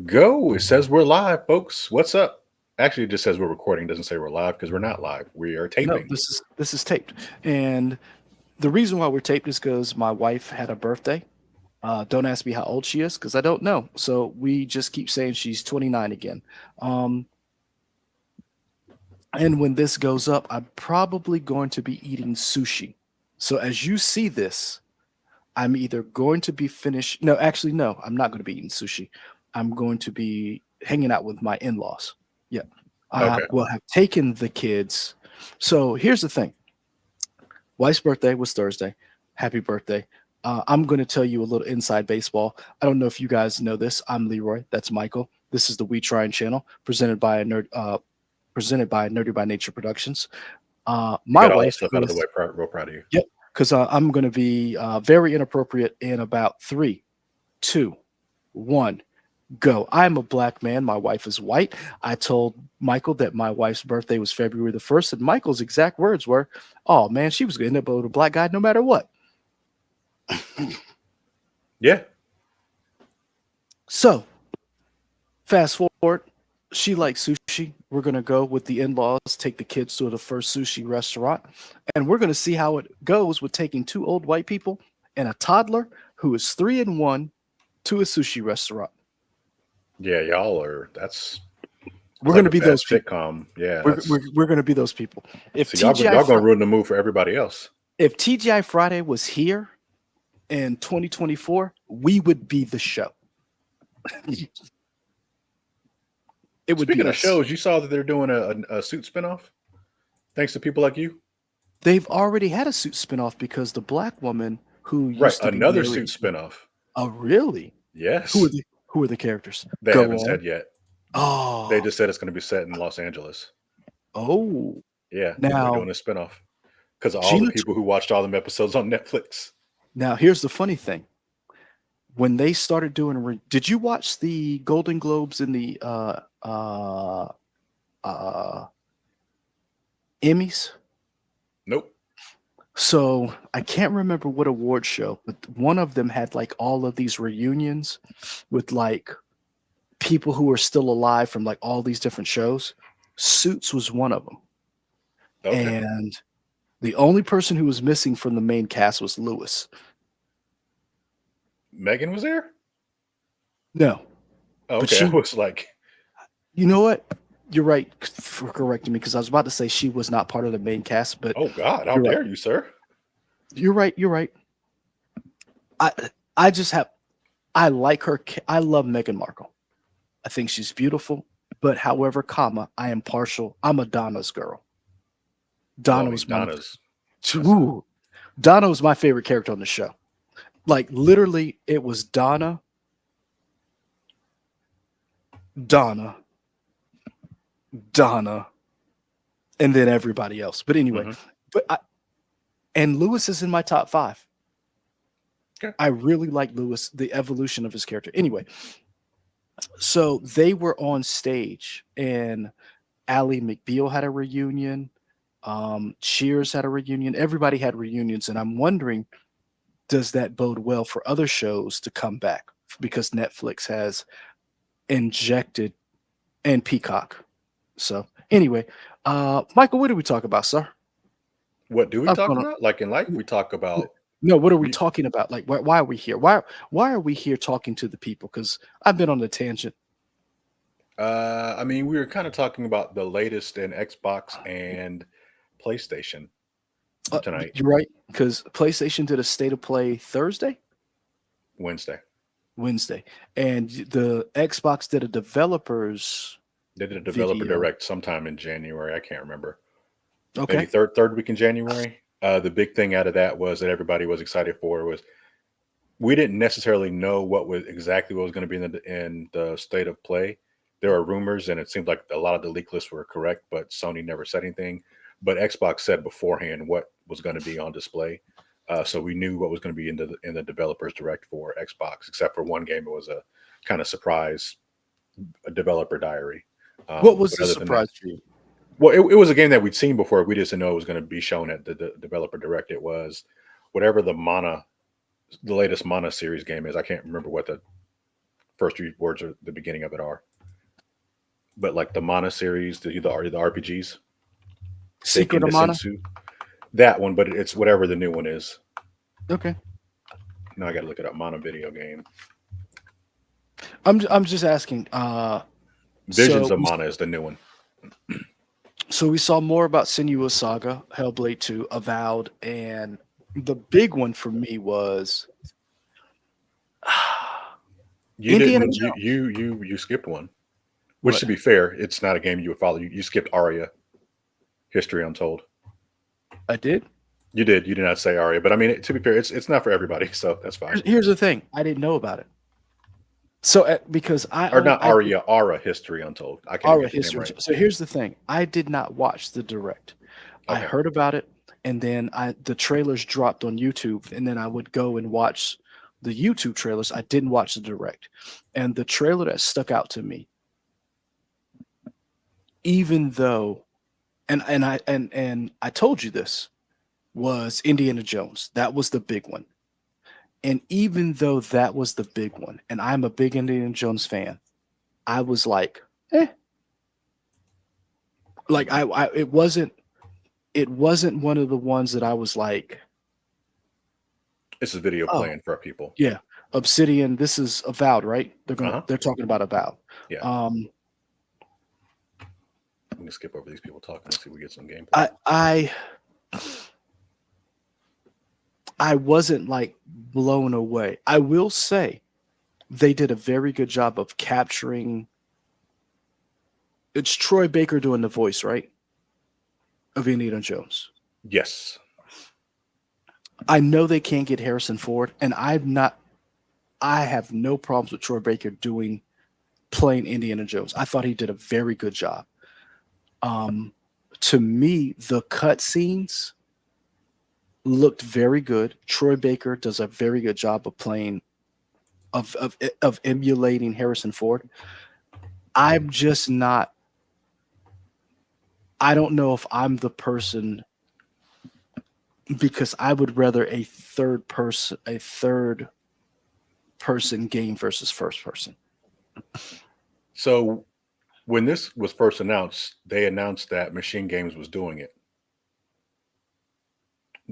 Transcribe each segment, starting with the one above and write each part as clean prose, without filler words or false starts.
Go. It says we're live, folks. What's up? Actually, it just says we're recording. It doesn't say we're live because we're not live. We are No, taping. this is taped, and the reason why we're taped is because my wife had a birthday. Don't ask me how old she is because I don't know. So we just keep saying she's 29 again. Um, and when this goes up, I'm probably going to be eating sushi. So as you see this, I'm either going to be finished. No, actually, no, I'm not going to be eating sushi. I'm going to be hanging out with my in-laws. Yeah, I Okay. will have taken the kids. So here's the thing. Wife's birthday was Thursday. Happy birthday. I'm going to tell you a little inside baseball. I don't know if you guys know this. I'm Leroy. That's Michael. This is the We Tryin channel presented by Nerdy by Nature Productions. You My got all that wife stuff out of the is way. Real proud of you. yep, because I'm going to be very inappropriate in about three, two, one, go. I'm a black man. My wife is white. I told Michael that my wife's birthday was February the 1st, and Michael's exact words were, "Oh man, she was going to end up with a black guy no matter what." Yeah. So, fast forward, she likes sushi. We're going to go with the in laws, take the kids to the first sushi restaurant, and we're going to see how it goes with taking two old white people and a toddler who is 3 and 1 to a sushi restaurant. Yeah. Y'all are. That's We're going like to a be bad those people. sitcom. Yeah. We're, That's we're, we're going to be those people. If so TGI y'all gonna Fri- ruin the mood for everybody else. if TGI Friday was here in 2024, we would be the show. It would Speaking be of us. shows, you saw that they're doing a suit spinoff. Thanks to people like you. They've already had a suit spinoff because the black woman who Right. used to be Another married suit to spinoff. oh really? Who are Yes. the who are the characters? They Go haven't on. said yet. They Oh, just said it's going to be set in Los Angeles. oh. Yeah. They're Now doing a spinoff because of all the Gina. people who watched all them episodes on Netflix. Now here's the funny thing. When they started doing, did you watch the Golden Globes and the uh, Emmys? Nope. So I can't remember what award show, but one of them had like all of these reunions with like people who are still alive from like all these different shows. Suits was one of them. Okay. And the only person who was missing from the main cast was Lewis. Megan was there? No, Oh, but okay. I she, was like, you know what? You're right for correcting me because I was about to say she was not part of the main cast, but oh God, how you're right. dare you, sir? You're right. You're right. I I just have I like her. I love Meghan Markle. I think she's beautiful. But however, comma, I am partial. I'm a Donna's girl. Well, I Donna mean, was one of Donna's that's ooh, Donna was my favorite character on the show. Like literally, it was Donna, Donna, Donna, and then everybody else. But anyway, hmm but I, and Lewis is in my top five. okay. I really like Lewis, the evolution of his character. Anyway, so they were on stage, and Ally McBeal had a reunion. Cheers had a reunion. Everybody had reunions, and I'm wondering, does that bode well for other shows to come back because Netflix has injected and Peacock. So anyway, Michael, what did we talk about, sir? What do we I've talk gone about? Like in life, we talk about. no, what are we We, talking about? Like, why are we here? Why are we here talking to the people? Because I've been on a tangent. I mean, we were kind of talking about the latest in Xbox and PlayStation tonight, You're right, because PlayStation did a state of play Thursday, Wednesday. Wednesday, and the Xbox did a developers They did a developer video. direct sometime in January. I can't remember. Maybe Okay, third week in January. The big thing out of that was that everybody was excited for was we didn't necessarily know what was going to be in the state of play. There are rumors, and it seems like a lot of the leak lists were correct, but Sony never said anything. But Xbox said beforehand what was going to be on display, so we knew what was going to be in the developers direct for Xbox. Except for one game, it was a kind of surprise developer diary. what was But the other than that, surprise for you? well, it was a game that we'd seen before. We just didn't know it was going to be shown at the developer direct. It was whatever the latest Mana series game is. I can't remember what the first three words at the beginning of it are. But like the Mana series, the RPGs, Secret Seiken of Mana. Densetsu, that one, but it's whatever the new one is. Okay. Now I got to look it up. Mana video game. I'm just asking. Visions So of Mana is the new one. so we saw more about Senua's Saga, Hellblade 2, Avowed, and the big one for me was You Indiana didn't. Jones. You skipped one. Which, What? to be fair, it's not a game you would follow. You skipped Aria, History Untold. I did. You did. You did not say Aria, but I mean, to be fair, it's not for everybody, so that's fine. Here's the thing. I didn't know about it. So because Or not I Aria, Ara, History Untold. I can't even Aura get the name history. right. So here's the thing. I did not watch the direct. I Okay. heard about it, and then the trailers dropped on YouTube, and then I would go and watch the YouTube trailers. I didn't watch the direct. And the trailer that stuck out to me, even though and I told you this, was Indiana Jones. That was the big one. And even though that was the big one, and I'm a big Indiana Jones fan, I was like, eh. Like it wasn't one of the ones that I was like, This is video oh playing for our people. yeah, Obsidian. This is Avowed, right? Uh-huh. They're talking about Avowed. Yeah. Um, I'm gonna skip over these people talking and see if we get some gameplay. I wasn't like blown away. I will say they did a very good job of capturing. It's Troy Baker doing the voice, right? Of Indiana Jones. Yes. I know they can't get Harrison Ford, and I have no problems with Troy Baker playing Indiana Jones. I thought he did a very good job. To me, the cutscenes looked very good. Troy Baker does a very good job of playing of emulating Harrison Ford. I'm just not. I don't know if I'm the person, because I would rather a third person game versus first person. So when this was first announced, they announced that Machine Games was doing it.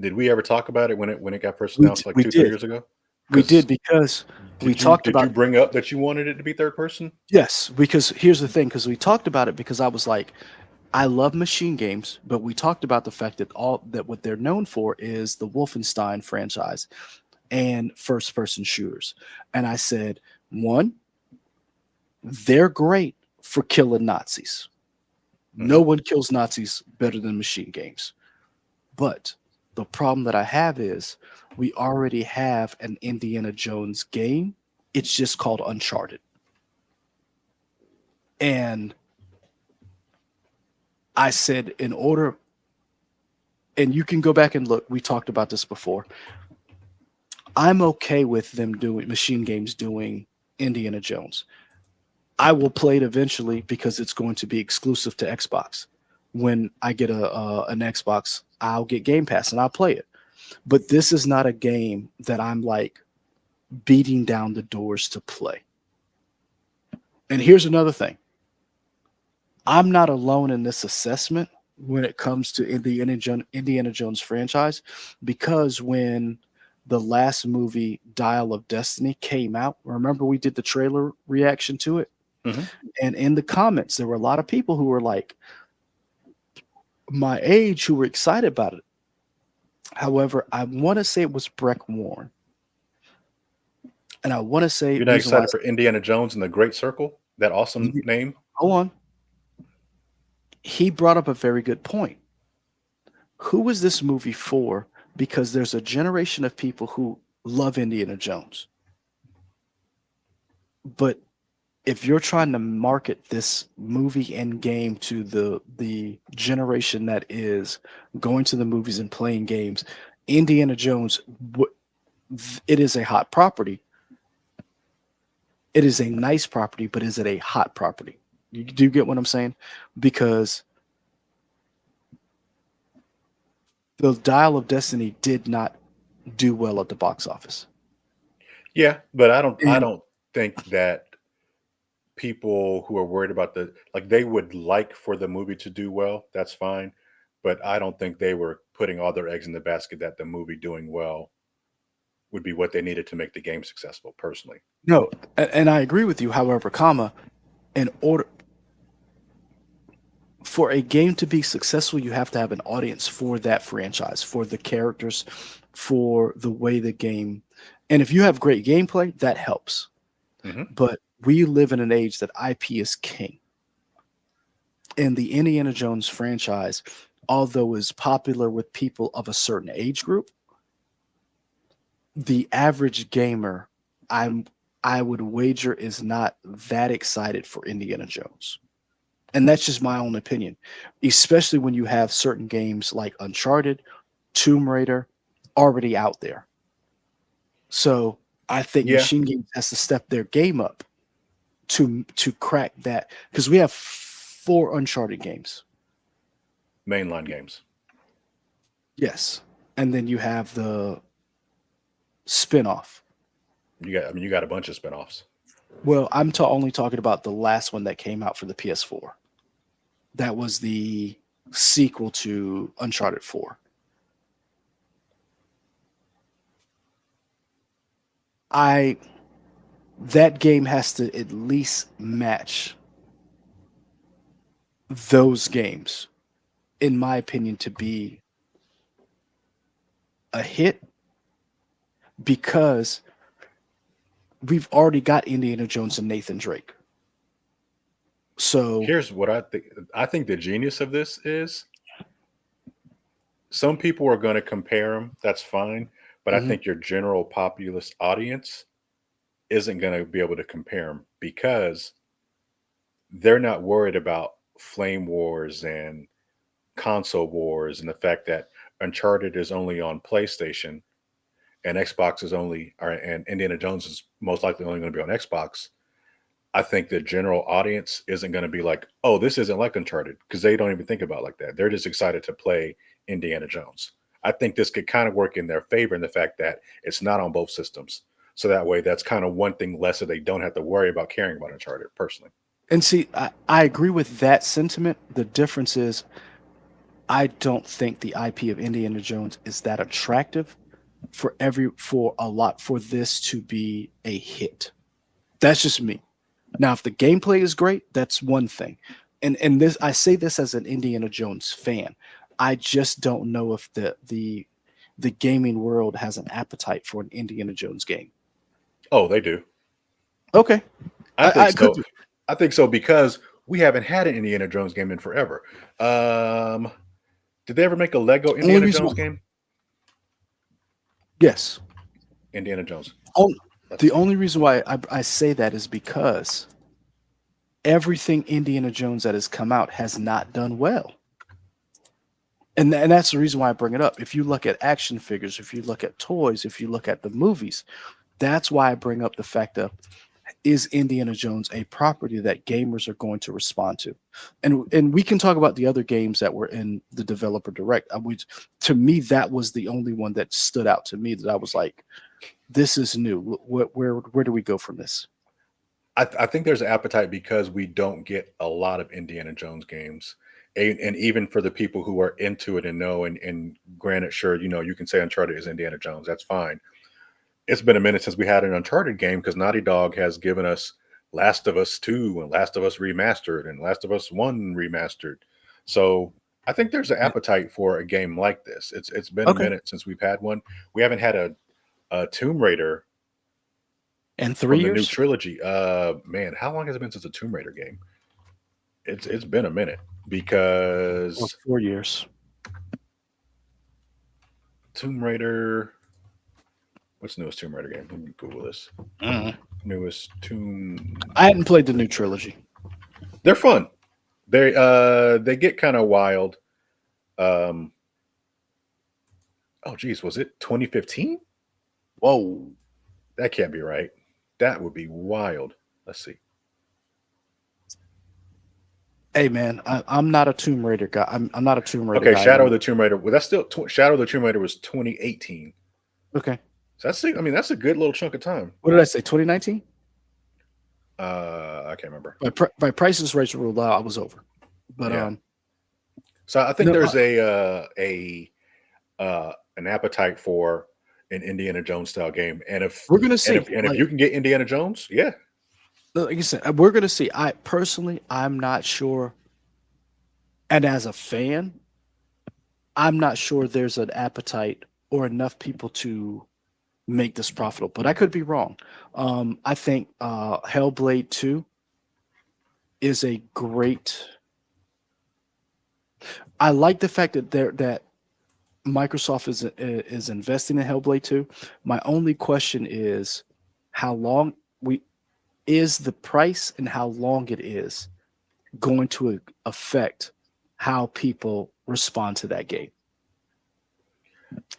Did we ever talk about it when it got first announced like We 2-3 did. years ago? We did, because we talked Did about you bring up that you wanted it to be third person? yes, because here's the thing, because we talked about it, because I was like, I love Machine Games, but we talked about the fact that what they're known for is the Wolfenstein franchise and first person shooters. And I said, one, they're great for killing Nazis. No one kills Nazis better than Machine Games. But the problem that I have is we already have an Indiana Jones game. It's just called Uncharted. And I said, in order, and you can go back and look, we talked about this before. I'm okay with them doing Machine Games doing Indiana Jones. I will play it eventually because it's going to be exclusive to Xbox. When I get an Xbox, I'll get Game Pass and I'll play it. But this is not a game that I'm like beating down the doors to play. And here's another thing. I'm not alone in this assessment when it comes to Indiana Jones franchise, because when the last movie, Dial of Destiny, came out, remember we did the trailer reaction to it? Mhm. And in the comments, there were a lot of people who were like my age who were excited about it. However, I want to say it was Breck Warren. And I want to say You're not reason why excited for Indiana Jones and the Great Circle? That awesome name? hold on. He brought up a very good point. Who is this movie for? Because there's a generation of people who love Indiana Jones. But if you're trying to market this movie and game to the generation that is going to the movies and playing games, Indiana Jones, it is a hot property. It is a nice property, but is it a hot property? Do you get what I'm saying? Because the Dial of Destiny did not do well at the box office. Yeah, but I And don't think that people who are worried about they would like for the movie to do well, that's fine. But I don't think they were putting all their eggs in the basket that the movie doing well would be what they needed to make the game successful, personally. No, and I agree with you. However, comma, in order for a game to be successful, you have to have an audience for that franchise, for the characters, for the way the game. And if you have great gameplay, that helps. Hmm. But we live in an age that IP is king. And the Indiana Jones franchise, although is popular with people of a certain age group, the average gamer, I'm I would wager is not that excited for Indiana Jones. And that's just my own opinion, especially when you have certain games like Uncharted, Tomb Raider already out there. So I think Yeah, Machine Games has to step their game up to crack that because we have 4 Uncharted games. mainline games. Yes. And then you have the spin-off. You got a bunch of spinoffs. Well, only talking about the last one that came out for the PS4. That was the sequel to Uncharted 4. I That game has to at least match those games, in my opinion, to be a hit because we've already got Indiana Jones and Nathan Drake. So, Here's what I think. I think the genius of this is some people are going to compare them. That's fine. But I mhm. think your general populist audience isn't going to be able to compare them because they're not worried about flame wars and console wars and the fact that Uncharted is only on PlayStation and Xbox is only, or and Indiana Jones is most likely only going to be on Xbox. I think the general audience isn't going to be like, "Oh, this isn't like Uncharted," because they don't even think about it like that. They're just excited to play Indiana Jones. I think this could kind of work in their favor in the fact that it's not on both systems. So that way, that's kind of one thing less that they don't have to worry about caring about Uncharted personally. And see, I agree with that sentiment. The difference is I don't think the IP of Indiana Jones is that attractive for a lot for this to be a hit. That's just me. Now, if the gameplay is great, that's one thing. And this I say this as an Indiana Jones fan. I just don't know if the gaming world has an appetite for an Indiana Jones game. Oh, they do. Okay. I think I could so. be. I think so because we haven't had an Indiana Jones game in forever. Um, did they ever make a Lego Only Indiana reason Jones why, game? yes. Indiana Jones. On, Let's the see. only reason why I say that is because everything Indiana Jones that has come out has not done well. And that's the reason why I bring it up. If you look at action figures, if you look at toys, if you look at the movies, that's why I bring up the fact of is Indiana Jones a property that gamers are going to respond to? And we can talk about the other games that were in the developer direct. To me, that was the only one that stood out to me that I was like, this is new. Where do we go from this? I think there's an appetite because we don't get a lot of Indiana Jones games. And even for the people who are into it and know, and granted, sure, you can say Uncharted is Indiana Jones. That's fine. It's been a minute since we had an Uncharted game because Naughty Dog has given us Last of Us 2 and Last of Us Remastered and Last of Us 1 Remastered. So I think there's an Yeah. appetite for a game like this. It's been a Okay. minute since we've had one. We haven't had a Tomb Raider And three from the new years trilogy. Man, how long has it been since a Tomb Raider game? It's been a minute or because 4 years. Tomb Raider. What's the newest Tomb Raider game? Let me Google this. Mm. Newest Tomb. I hadn't played the new trilogy. They're fun. They get kind of wild. Um, oh geez, was it 2015? Whoa. That can't be right. That would be wild. Let's see. Hey man, I'm not a Tomb Raider guy. I'm not a Tomb Raider Okay, guy Shadow of anymore. the Tomb Raider. Well, that's still Shadow of the Tomb Raider was 2018. Okay. So that's I mean that's a good little chunk of time. What did I say? 2019? I can't remember. By Price is Right ruled out, I was over. But Yeah. So I think no, there's an appetite for an Indiana Jones style game, and if we're gonna see. and if Like, you can get Indiana Jones, yeah, like you said, we're gonna see. I personally, I'm not sure, and as a fan, I'm not sure there's an appetite or enough people to make this profitable. But I could be wrong. I think Hellblade 2 is a great. I like the fact that Microsoft is investing in Hellblade 2. My only question is how long we is the price and how long it is going to affect how people respond to that game.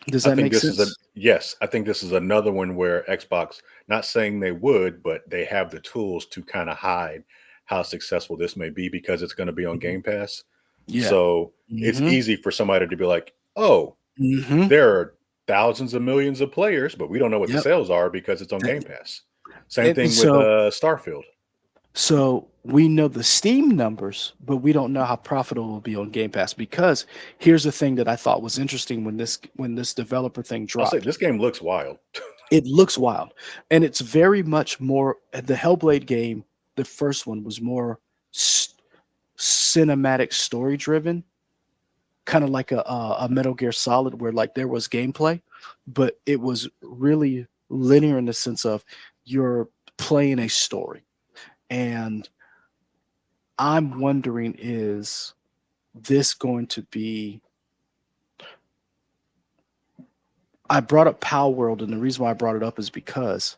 Does I that think make this is a sense? yes. I think this is another one where Xbox, not saying they would, but they have the tools to kind of hide how successful this may be because it's going to be on Mhm. Game Pass. Yeah. So it's Mhm. easy for somebody to be like, "Oh, Mhm. there are thousands of millions of players, but we don't know what the Yep. sales are because it's on That, Game Pass." Same and thing with so Starfield. so we know the Steam numbers, but we don't know how profitable it will be on Game Pass because here's the thing that I thought was interesting when this developer thing I'll say dropped. this game looks wild. It looks wild, and it's very much more the Hellblade game. The first one was more s- cinematic, story driven, kind of like a Metal Gear Solid, where like there was gameplay, but it was really linear in the sense of you're playing a story. And I'm wondering, is this going to be? I brought up Power World, and the reason why I brought it up is because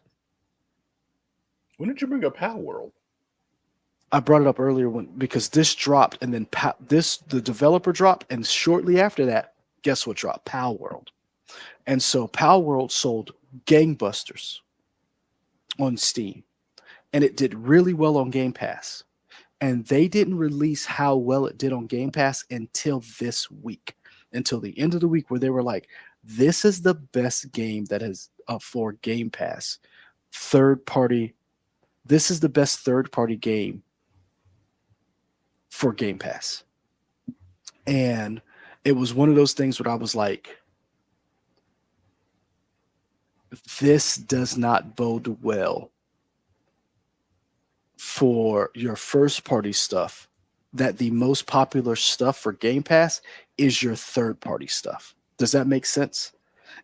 When did you bring up Pal World? I brought it up earlier because this dropped, and then the developer dropped, and shortly after that, guess what dropped? Power World. And so Power World sold gangbusters on Steam, and it did really well on Game Pass. And they didn't release how well it did on Game Pass until this week, until the end of the week, where they were like, "This is the best game that is for Game Pass, third party. This is the best third party game for Game Pass." And it was one of those things where I was like, "This does not bode well for your first party stuff, that the most popular stuff for Game Pass is your third party stuff." Does that make sense?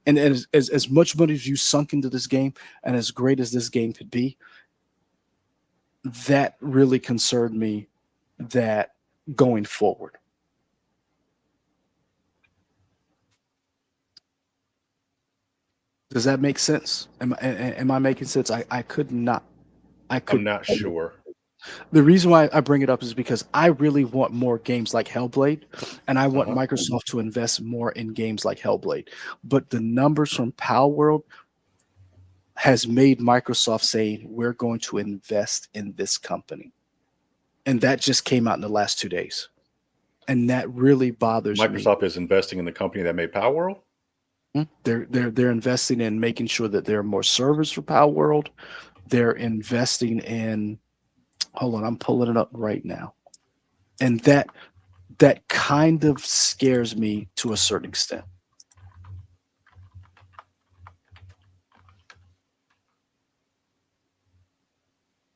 And as much money as you sunk into this game and as great as this game could be, that really concerned me that going forward. Does that make sense? Am I making sense? I could not. I I'm could. not sure. The reason why I bring it up is because I really want more games like Hellblade, and I want Uh-huh. Microsoft to invest more in games like Hellblade. But the numbers from Power World has made Microsoft saying we're going to invest in this company, and that just came out in the last 2 days, and that really bothers me. Microsoft is investing in the company that made Power World. They're investing in making sure that there are more servers for Power World. They're investing in. Hold on, I'm pulling it up right now, and that kind of scares me to a certain extent.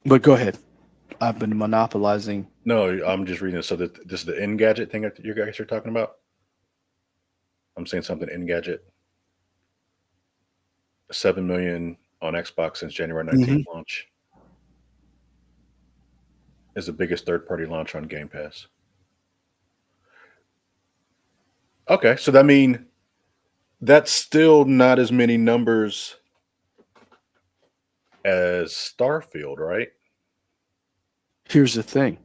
But go ahead. I've been monopolizing. No, I'm just reading it. So that this is the Engadget thing that you guys are talking about. I'm saying something Engadget. 7 million on Xbox since January 19th Mhm. launch is the biggest third party launch on Game Pass. Okay, so that mean that's still not as many numbers as Starfield, right? Here's the thing.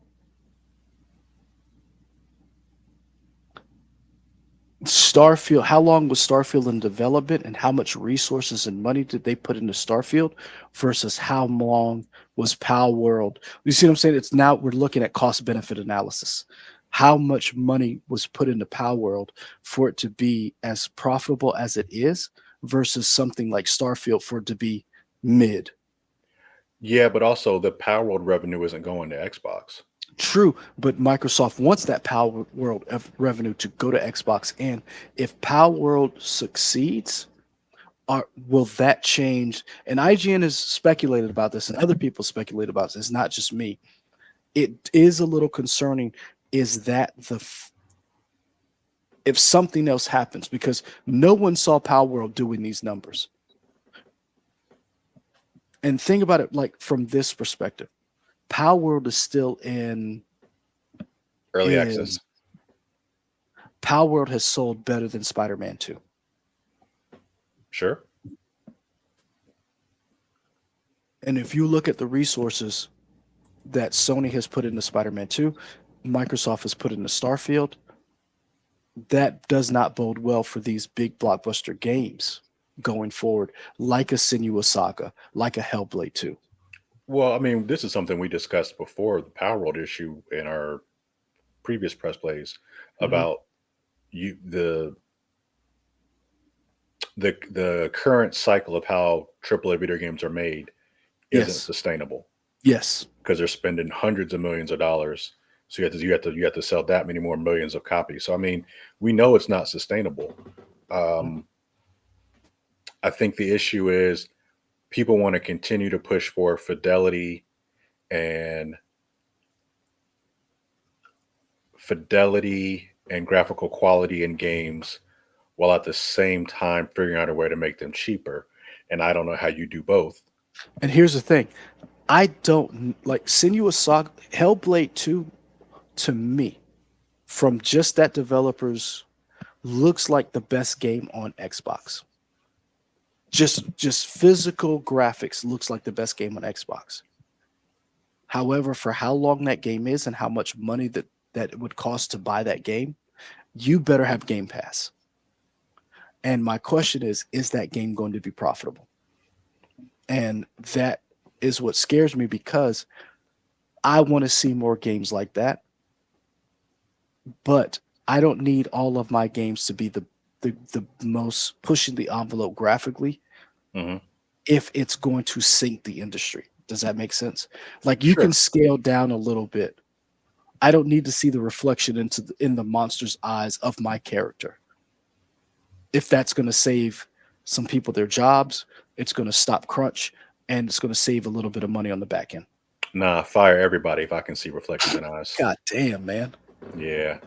Starfield, how long was Starfield in development and how much resources and money did they put into Starfield versus how long was Power World? You see what I'm saying? It's now we're looking at cost benefit analysis. How much money was put into Power World for it to be as profitable as it is versus something like Starfield for it to be mid? Yeah, but also the Power World revenue isn't going to Xbox. True, but Microsoft wants that Power World revenue to go to Xbox. And if Power World succeeds, will that change? And IGN has speculated about this, and other people speculate about this. It's not just me. It is a little concerning. Is that if something else happens, because no one saw Power World doing these numbers. And think about it like from this perspective. Power World is still Early in access. Power World has sold better than Spider-Man 2. Sure. And if you look at the resources that Sony has put into Spider-Man 2, Microsoft has put into Starfield, that does not bode well for these big blockbuster games going forward, like a Senua Saga, like a Hellblade 2. Well, I mean, this is something we discussed before the Power World issue in our previous press plays Mhm. about you the current cycle of how AAA video games are made isn't Yes. sustainable Yes. because they're spending hundreds of millions of dollars. So you have to sell that many more millions of copies. So I mean, we know it's not sustainable. Mhm. Um, I think the issue is people want to continue to push for and fidelity and graphical quality in games while at the same time figuring out a way to make them cheaper. And I don't know how you do both. And here's the thing. I don't like Senua Saga Hellblade 2 to me from just that developers looks like the best game on Xbox. Just physical graphics looks like the best game on Xbox. However, for how long that game is and how much money that it would cost to buy that game, you better have Game Pass. And my question is that game going to be profitable? And that is what scares me because I want to see more games like that, but I don't need all of my games to be the most pushing the envelope graphically Hmm. if it's going to sink the industry. Does that make sense? Like you can Sure. scale down a little bit. I don't need to see the reflection in the monster's eyes of my character. If that's going to save some people their jobs, it's going to stop crunch and it's going to save a little bit of money on the back end. Nah, fire everybody if I can see reflections in eyes. God damn, man. Yeah.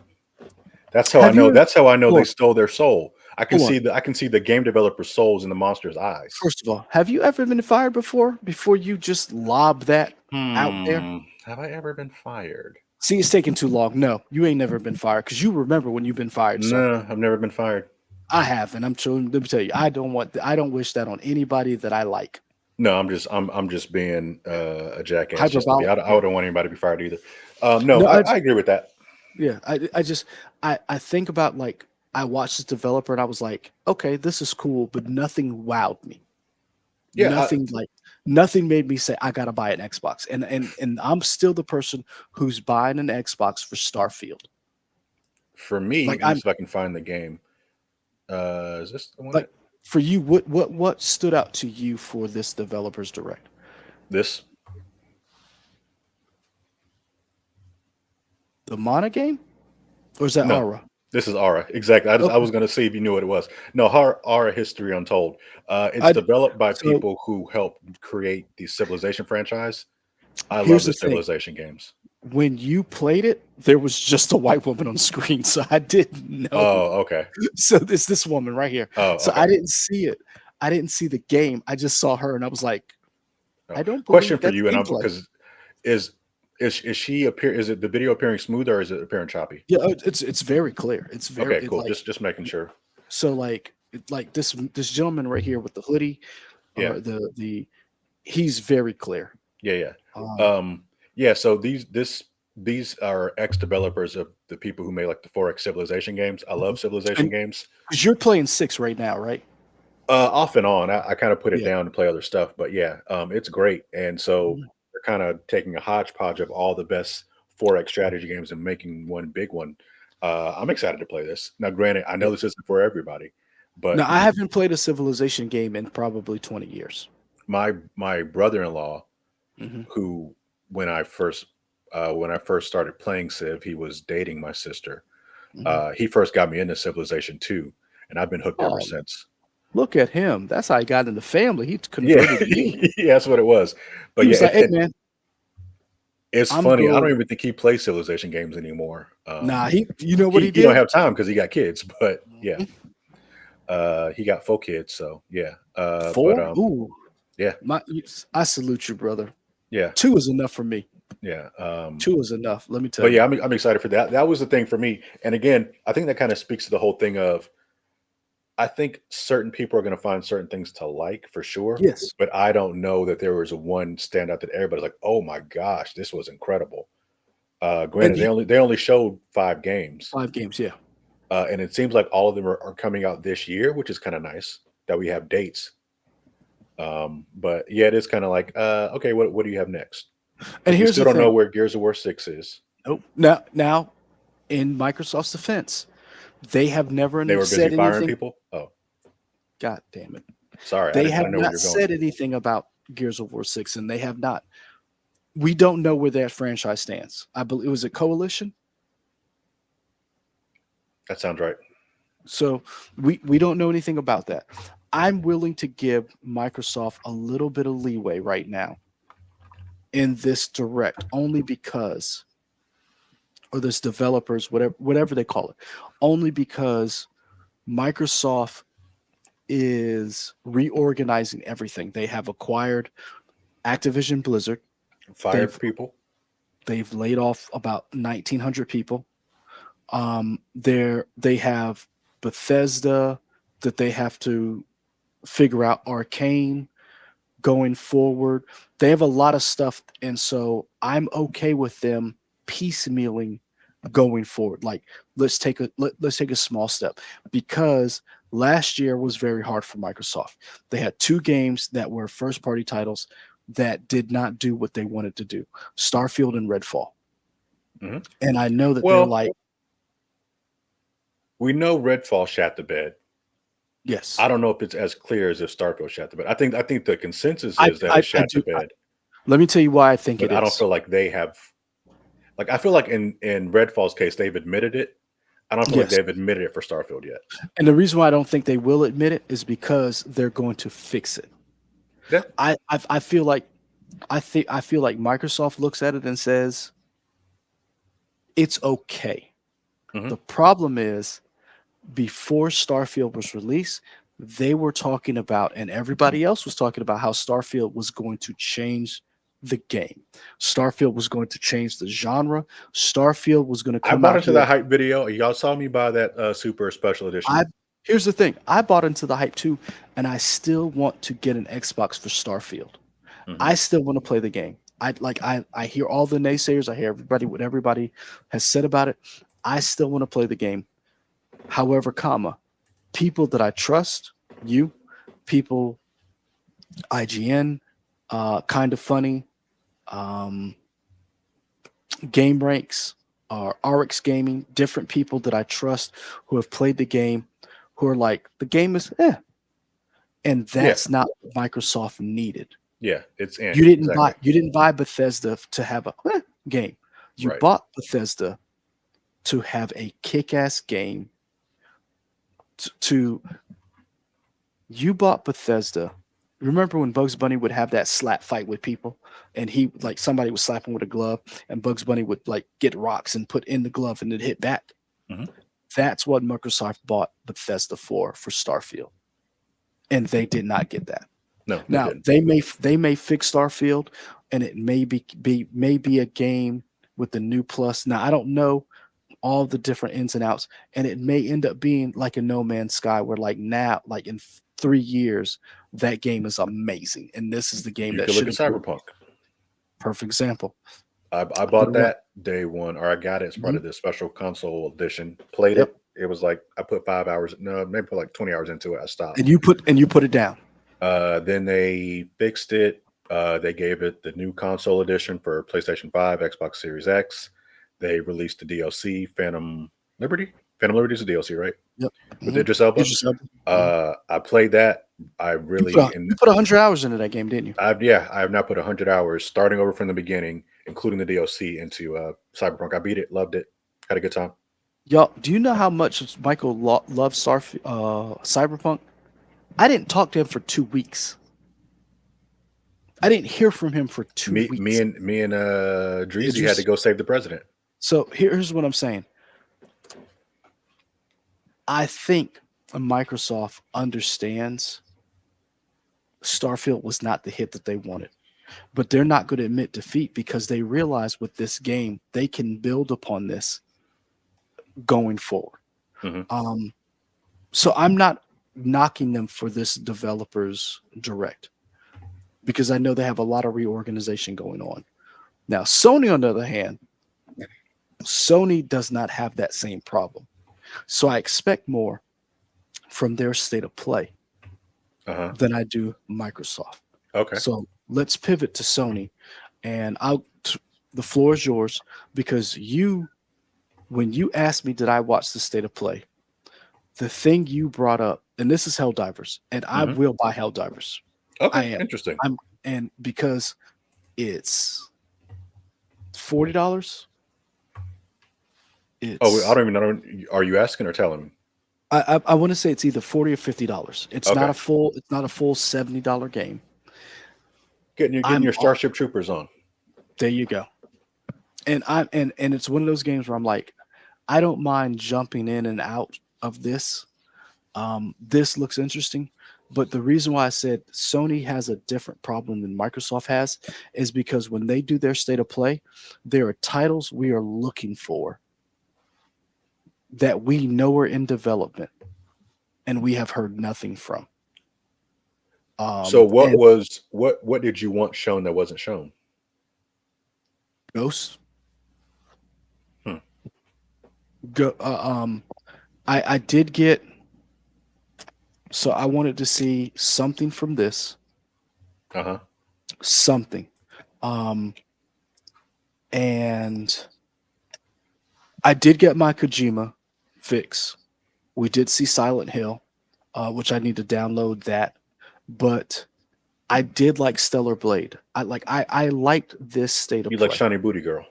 That's how I Have know. you That's how I know hold they on, stole their soul. hold on. I can see the game developer's souls in the monster's eyes. First of all, have you ever been fired before you just lob that out there? Have I ever been fired? See, it's taking too long. No, you ain't never been fired because you remember when you've been fired, sir. No, I've never been fired. I have, and I'm sure. Let me tell you, I don't wish that on anybody that I like. No, I'm just being a jackass. Just to be, Hyperbolic. I Yeah. don't want anybody to be fired either. No, No, I agree with that. yeah. I just I think about like I watched this developer and I was like, okay, this is cool, but nothing wowed me. Yeah, Nothing like nothing made me say I gotta buy an Xbox. And I'm still the person who's buying an Xbox for Starfield. for me, Like let me see I'm if I can find the game. Is this the one like that for you, what stood out to you for this developers direct? this? The Mana game? Or is that No, Aura? this is Aura. Exactly. I Okay. was going to see if you knew what it was. No, Aura History Untold. It's I developed by so people who helped create the Civilization franchise. I love here's the the thing. Civilization games. When you played it, there was just a white woman on screen, so I didn't know. Oh, okay. So this woman right here. Oh, So okay. I didn't see it. I didn't see the game. I just saw her and I was like, Oh. I don't Question believe for that's you, and I'm gameplay. because is is she appear? Is it the video appearing smooth or is it appearing choppy? Yeah, it's very clear. It's very Okay, it cool. like Just making sure. so like this gentleman right here with the hoodie Yeah, or the he's very clear. yeah, yeah. Um Yeah. So these are ex developers of the people who made like the 4X Civilization games. I love Civilization and games. because you're playing 6 right now, right? Off and on, I kind of put it Yeah. down to play other stuff, but yeah, it's great. And so Mhm. they're kind of taking a hodgepodge of all the best 4X strategy games and making one big one. I'm excited to play this. Now, granted, I Yeah. know this isn't for everybody, but Now I haven't played a Civilization game in probably 20 years. my brother-in-law, Mhm, who when I first started playing Civ, he was dating my sister. mhm. He first got me into Civilization 2, and I've been hooked ever Oh, since. look at him. That's how he got in the family. He Yeah, converted you. yeah, that's what it was. He But yeah, was like, "Hey, man, it's I'm funny. I don't good." even think he plays Civilization games anymore. Nah, you know what he He don't did? have time because he got kids. But yeah, Mhm. he got 4 kids. So yeah, 4? Ooh, yeah, I salute you, brother. yeah, 2 is enough for me. yeah. 2 is enough, let me tell But you. yeah, I'm excited for that. That was the thing for me. And again, I think that kind of speaks to the whole thing of I think certain people are going to find certain things to like for sure, Yes, but I don't know that there was a one standout that everybody's like, "Oh my gosh, this was incredible." and Granted, you they only showed 5 games, 5 games, yeah. and it seems like all of them are coming out this year, which is kind of nice that we have dates. But yeah, it is kind of like, okay, what do you have next? And Because we here's still the don't know thing. where Gears of War 6 is. Nope. Now, in Microsoft's defense, they have never They were busy said firing anything. people. Oh, God damn it. sorry, They I have didn't know where not you're going. said anything about Gears of War 6, and they have not. We don't know where that franchise stands. I believe it was a coalition. That sounds right. So we don't know anything about that. I'm willing to give Microsoft a little bit of leeway right now in this direct, only because, or this developers, whatever they call it, only because Microsoft is reorganizing everything. They have acquired Activision Blizzard. They've Fired people. they've laid off about 1,900 people. They have Bethesda that they have to figure out, Arcane going forward. They have a lot of stuff, and so I'm okay with them piecemealing going forward. Like let's take a small step, because last year was very hard for Microsoft. They had 2 games that were first party titles that did not do what they wanted to do: Starfield and Redfall. Hmm. And I know that they're Well, like, we know Redfall shat the bed. yes, I don't know if it's as clear as if Starfield shat the bed. I think the consensus I is that I, it I shat the do. bed, Let me tell you why I think but it I don't is. feel like they have. Like I feel like in Redfall's case, they've admitted it. I don't feel like Yes. they've admitted it for Starfield yet. And the reason why I don't think they will admit it is because they're going to fix it. Yeah. I feel like I feel like Microsoft looks at it and says it's okay. Hmm. The problem is, before Starfield was released, they were talking about, and everybody else was talking about, how Starfield was going to change the game. Starfield was going to change the genre. Starfield was going to I come bought out into here. that hype video. Y'all saw me buy that super special edition. I Here's the thing. I bought into the hype too, and I still want to get an Xbox for Starfield. Hmm. I still want to play the game. I hear all the naysayers. I hear what everybody has said about it. I still want to play the game. However, people that I trust, you, people, IGN, kind of funny, um, Game Ranks, RX Gaming, different people that I trust who have played the game, who are like, the game is and Yeah, that's not what Microsoft needed. yeah, it's exactly You didn't buy Bethesda to have a game. You right. bought Bethesda to have a kick-ass game. To You bought Bethesda. Remember when Bugs Bunny would have that slap fight with people, and he like somebody would slap him with a glove, and Bugs Bunny would like get rocks and put in the glove, and it hit back. Hmm. That's what Microsoft bought Bethesda for Starfield, and they did not get that. No, they Now didn't. they may fix Starfield, and it may be a game with the new plus. Now I don't know all the different ins and outs, and it may end up being like a No Man's Sky, where like now, like in 3 years, that game is amazing, and this is the game You that could look should at have been Cyberpunk. perfect example. I The bought one, that day one, or I got it as part mhm, of the special console edition. Played yep, it. It was like I put 5 hours, no, maybe put like 20 hours into it. I stopped. and you put it down. Then they fixed it. They gave it the new console edition for PlayStation 5, Xbox Series X. They released the DLC, Phantom Liberty. Phantom Liberty is a DLC, right? Yep. With Mhm. Idris Elba. Idris Elba. Mhm. I played that. I You really put you put 100 hours into that game, didn't you? I have now put 100 hours starting over from the beginning, including the DLC into Cyberpunk. I beat it, loved it, had a good time. Y'all, do you know how much Michael loves Cyberpunk? I didn't talk to him for 2 weeks. I didn't hear from him for 2 Me, me weeks. and me and Dreezy had to Idris. go save the president. So here's what I'm saying. I think Microsoft understands Starfield was not the hit that they wanted, but they're not going to admit defeat because they realize with this game they can build upon this going forward. Mhm. So I'm not knocking them for this developers direct because I know they have a lot of reorganization going on. Now, Sony, on the other hand, Sony does not have that same problem. So I expect more from their state of play Uh-huh. than I do Microsoft. Okay. So let's pivot to Sony, and the floor is yours because when you asked me, did I watch the state of play? The thing you brought up, and this is Helldivers, and I Mhm. will buy Helldivers. I Okay. am. Interesting. And because it's $40, Oh, I it's don't even know. Are you asking or telling me? I want to say it's either 40 or $50. Okay. It's not a full $70 game. Getting I'm your all, Starship Troopers on. there you go. And it's one of those games where I'm like, I don't mind jumping in and out of this. This looks interesting, but the reason why I said Sony has a different problem than Microsoft has is because when they do their state of play, there are titles we are looking for that we know are in development and we have heard nothing from. So And what did you want shown that wasn't shown? Ghost, Hmm. go, I did get, so I wanted to see something from this, Uh-huh. something. Um, and I did get my Kojima fix. We did see Silent Hill, which I need to download that. But I did like Stellar Blade. I liked this state of You like play. Shiny Booty Girl.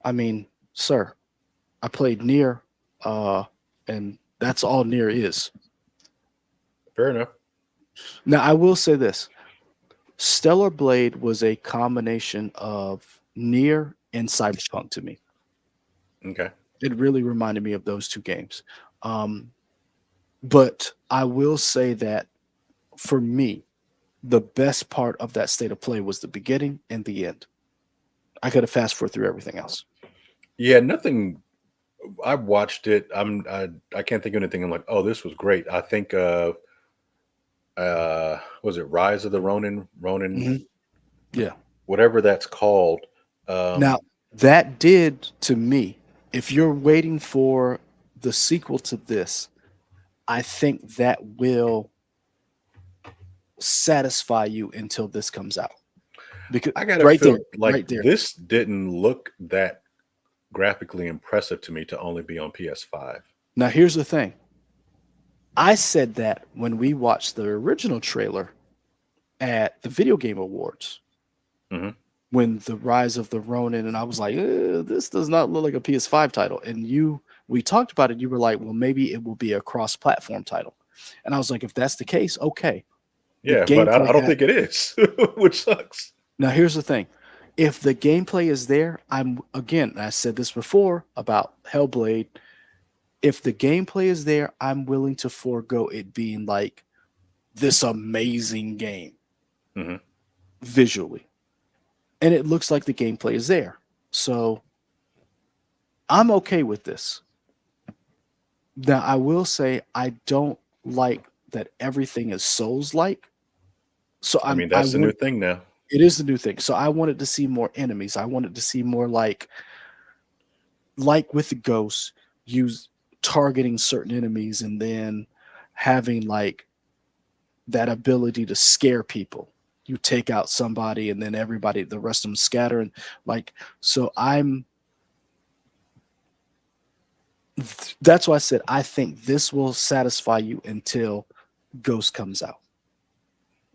I mean, sir, I played Near, uh, and that's all Near is. Fair enough. Now I will say this: Stellar Blade was a combination of Near and Cyberpunk to me. Okay. It really reminded me of those two games. Um, but I will say that for me, the best part of that state of play was the beginning and the end. I could have fast forward through everything else. Yeah, nothing. I watched it. I can't think of anything. I'm like, oh, this was great. I think was it Rise of the Ronin, Mhm. Yeah. whatever that's called. Now, Um, that did to me, if you're waiting for the sequel to this, I think that will satisfy you until this comes out. Because I gotta right there, feel like right there. this didn't look that graphically impressive to me to only be on PS5. Now, here's the thing. I said that when we watched the original trailer at the Video Game Awards, Hmm. when the Rise of the Ronin, and I was like, this does not look like a PS5 title. And we talked about it. You were like, well, maybe it will be a cross-platform title. And I was like, if that's the case, okay. The Yeah, but gameplay I don't had. think it is, which sucks. Now, here's the thing. If the gameplay is there, I said this before about Hellblade. If the gameplay is there, I'm willing to forego it being like this amazing game Hmm. visually. And it looks like the gameplay is there. So I'm okay with this. Now, I will say I don't like that everything is Souls like. So I mean, I that's the new want thing now. it is the new thing. So I wanted to see more enemies. I wanted to see more like with the ghosts, use targeting certain enemies and then having like that ability to scare people. You take out somebody and then everybody, the rest of them scatter. And like, so I'm That's why I said I think this will satisfy you until Ghost comes out.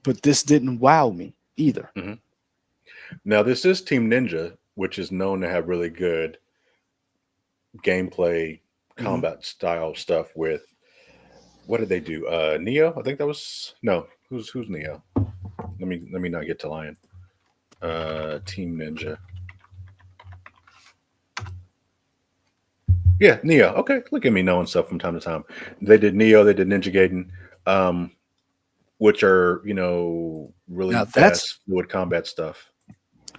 But this didn't wow me either. Mhm. Now, this is Team Ninja, which is known to have really good gameplay, Mhm. combat style stuff with what did they do? Neo, I think that was no. Who's Neo? Let me not get to lying. Team Ninja. Yeah, Neo. Okay, look at me knowing stuff from time to time. They did Neo. They did Ninja Gaiden, um, which are really Now that's fast fluid combat stuff.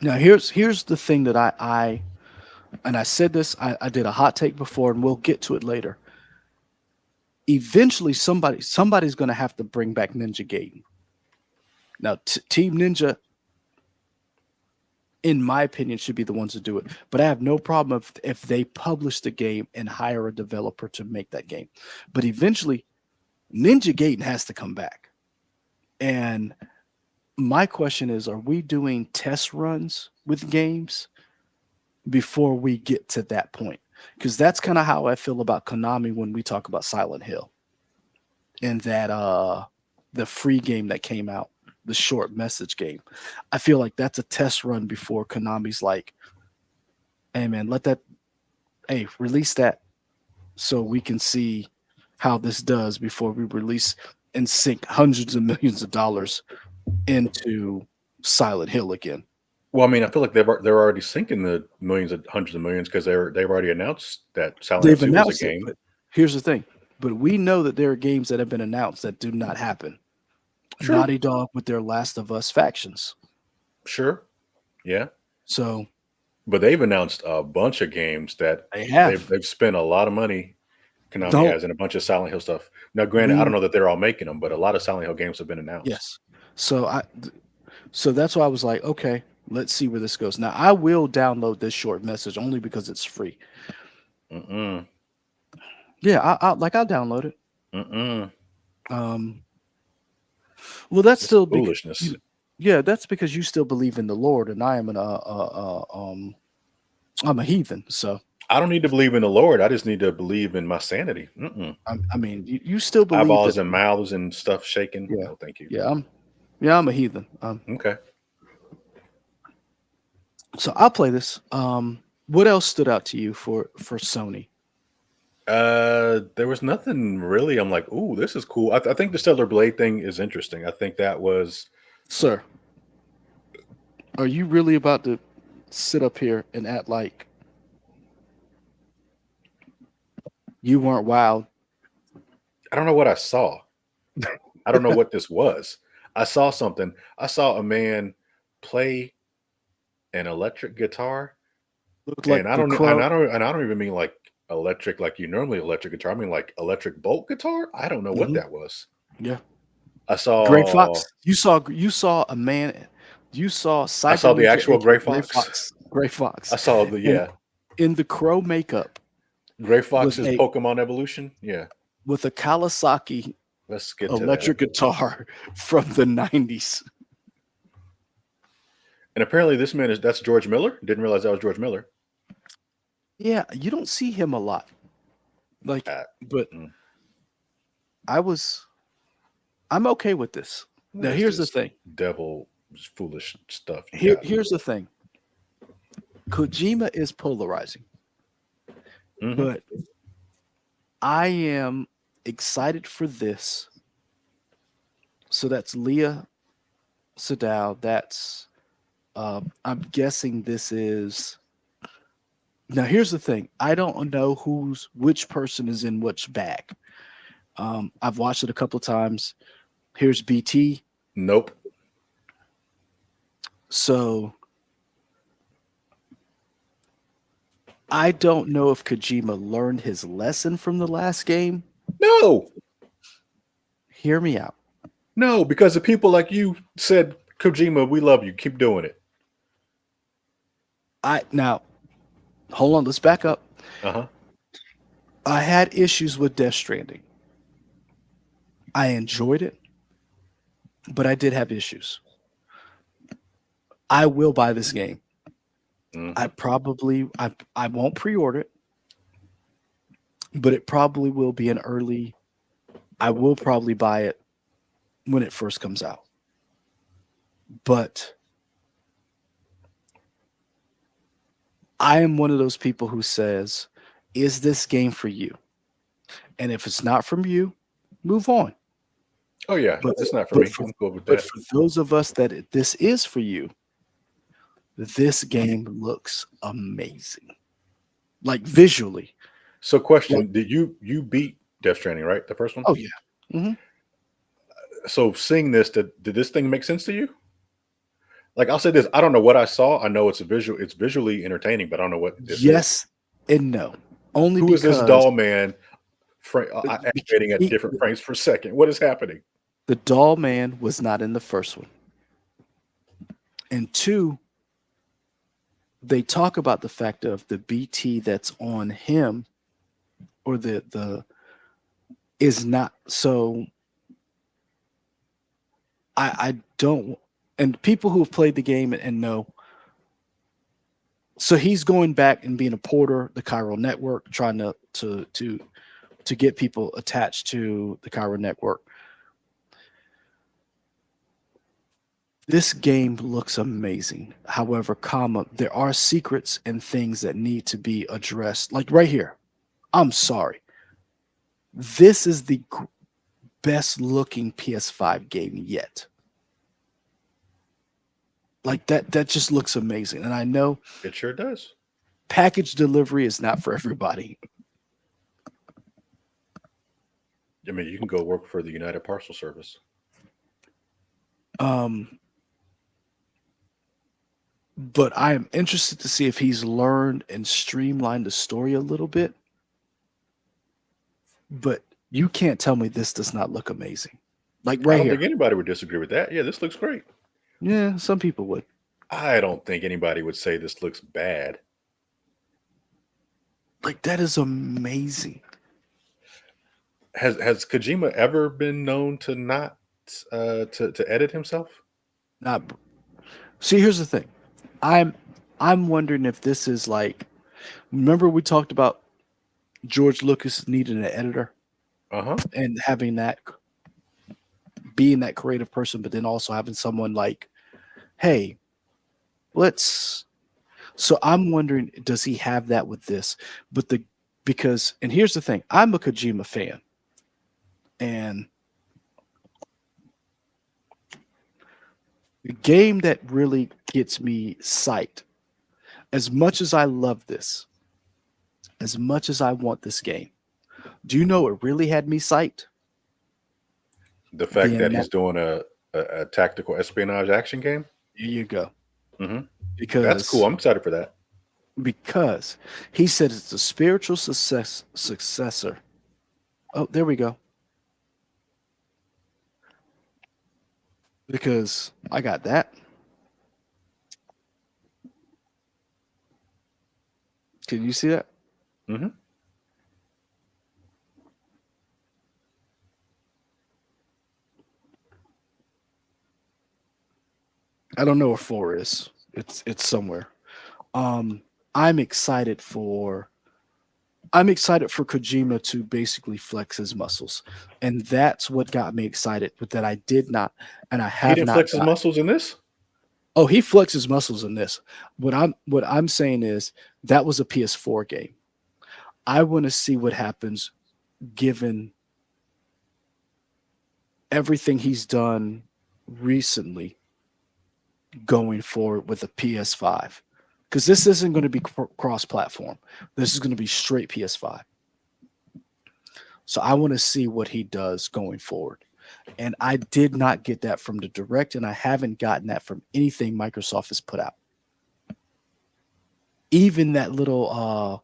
now here's the thing that I and I said this, I did a hot take before, and we'll get to it later. Eventually, somebody's going to have to bring back Ninja Gaiden. Now, Team Ninja, in my opinion, should be the ones to do it. But I have no problem if they publish the game and hire a developer to make that game. But eventually, Ninja Gaiden has to come back. And my question is, are we doing test runs with games before we get to that point? Because that's kind of how I feel about Konami when we talk about Silent Hill and that the free game that came out, the short message game. I feel like that's a test run before Konami's like, hey man, release that so we can see how this does before we release and sink hundreds of millions of dollars into Silent Hill again. Well, I mean, I feel like they're already sinking the millions of hundreds of millions because they've already announced that Silent Hill They've 2 is a announced it, game. but here's the thing. But we know that there are games that have been announced that do not happen. Sure, Naughty Dog with their Last of Us factions. sure, yeah. So But they've announced a bunch of games that they they've have. they've spent a lot of money. Konami Don't has in a bunch of Silent Hill stuff. Now, granted, I don't we know that they're all making them, but a lot of Silent Hill games have been announced. yes. So so that's why I was like, okay, let's see where this goes. Now I will download this short message only because it's free. Mm-mm, Yeah, I'll download it. mm-mm. Um, well, that's It's still because foolishness. yeah, that's because you still believe in the Lord, and I am I'm a heathen. So I don't need to believe in the Lord. I just need to believe in my sanity. Mm-mm. I mean, you still believe that. Eyeballs and mouths and stuff shaking. Yeah, No, thank you. yeah, I'm a heathen. Okay. So I'll play this. What else stood out to you for Sony? There was nothing really. I'm like, ooh, this is cool. I think the Stellar Blade thing is interesting. I think that was Sir, are you really about to sit up here and act like you weren't wild? I don't know what I saw. I don't know what this was. I saw something. I saw a man play an electric guitar, Looked and like the crow. I don't even mean like electric like you normally electric guitar. I mean like electric bolt guitar. I don't know what Mhm. that was. Yeah. I Gray saw Fox. You saw a man. You saw I Cyber saw the Ninja, actual aka Gray Gray Fox. Fox. Gray I Fox, saw the and yeah in the crow makeup Gray with Fox's a Pokemon evolution. Yeah, Kawasaki let's get to that. electric guitar from the 90s. And apparently, that's George Miller. Didn't realize that was George Miller. Yeah, you don't see him a lot. Like, Uh, but mm, I'm okay with this. what Now is here's the this thing. devil foolish stuff you got? Here's the thing. Kojima is polarizing, Hmm. but I am excited for this. So that's Leah Sedal. That's I'm guessing this is now. Here's the thing. I don't know which person is in which bag. I've watched it a couple of times. Here's BT. Nope. So I don't know if Kojima learned his lesson from the last game. No, Hear me out. no, because the people like you said, Kojima, we love you. Keep doing it. I now hold on. Let's back up. Uh huh. I had issues with Death Stranding. I enjoyed it, but I did have issues. I will buy this game. Hmm. I won't pre-order it. but it probably will be an early. I will probably buy it when it first comes out. But I am one of those people who says, is this game for you? And if it's not from you, move on. Oh yeah, But it's not for but me. for I'm cool with but that. for those of us that this is for you, this game looks amazing. Like visually. So, Like, question: Did you beat Death Stranding, right? The first one. oh yeah. Hmm. So, seeing this, did this thing make sense to you? Like, I'll say this: I don't know what I saw. I know it's visually entertaining, but I don't know what this is. Yes and no. Only Who is this because doll man animating at different frames per second? What is happening? the doll man was not in the first one. And two, they talk about the fact of the BT that's on him or the is not so I don't and people who have played the game and know so he's going back and being a porter, the chiral network, trying to get people attached to the chiral network. This game looks amazing. However, comma, there are secrets and things that need to be addressed. Like right here. I'm sorry. This is the best looking PS5 game yet. Like that just looks amazing. And I know It sure does. package delivery is not for everybody. I mean, you can go work for the United Parcel Service. Um, but I am interested to see if he's learned and streamlined the story a little bit. But you can't tell me this does not look amazing. Like I right don't think here. anybody would disagree with that. Yeah, this looks great. Yeah, some people would. I don't think anybody would say this looks bad. Like that is amazing. Has Kojima ever been known to not to edit himself? Not see, here's the thing. I'm I'm wondering if this is like remember we talked about George Lucas needing an editor Uh huh. and having that being that creative person, but then also having someone like, hey, let's so I'm wondering, does he have that with this? But the because and here's the thing, I'm a Kojima fan. And the game that really gets me psyched, as much as I love this, as much as I want this game, do you know what really had me psyched? The fact Being that that he's doing a tactical espionage action game. here you go. Hmm. That's cool. Because I'm excited for that. because he said it's a spiritual successor. Oh, there we go. Because I got that. Can you see that? Hmm. I don't know where four is. It's somewhere. Um, I'm excited for I'm excited for Kojima to basically flex his muscles, and that's what got me excited. But that I did not, and I He have didn't not flex his got. muscles in this. Oh, he flexes muscles in this. What I'm saying is that was a PS4 game. I want to see what happens given everything he's done recently going forward with the PS5. Because this isn't going to be cross platform. This is going to be straight PS5. So I want to see what he does going forward. And I did not get that from the direct, and I haven't gotten that from anything Microsoft has put out. Even that little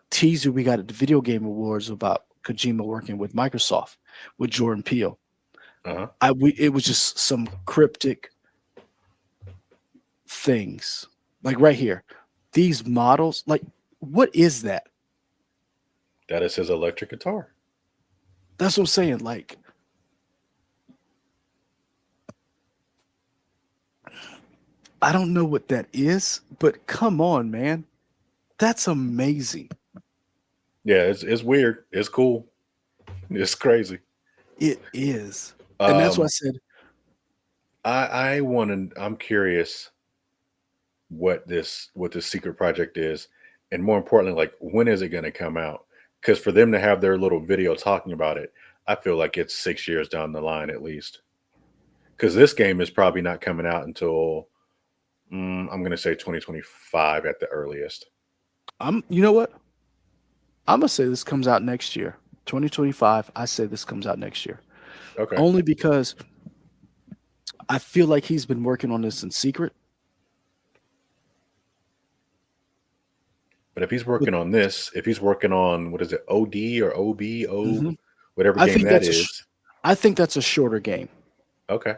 teaser we got at the Video Game Awards about Kojima working with Microsoft with Jordan Peele. Uh huh. It was just some cryptic things. Like right here. These models, like what is that? That is his electric guitar. That's what I'm saying. Like I don't know what that is, but come on, man. That's amazing. Yeah, it's weird. It's cool. It's crazy. It is. And that's why I Um, said, I want to. I'm curious what this secret project is, and more importantly, like when is it going to come out? Because for them to have their little video talking about it, I feel like it's 6 years down the line at least. Because this game is probably not coming out until I'm going to say 2025 at the earliest. you know what? I'm gonna say this comes out next year. 2025. I say this comes out next year. Okay. Only because I feel like he's been working on this in secret. But if he's But working on this, if he's working on what is it, OD or OBO, mhm. whatever I game think that that's is, I think that's a shorter game. okay.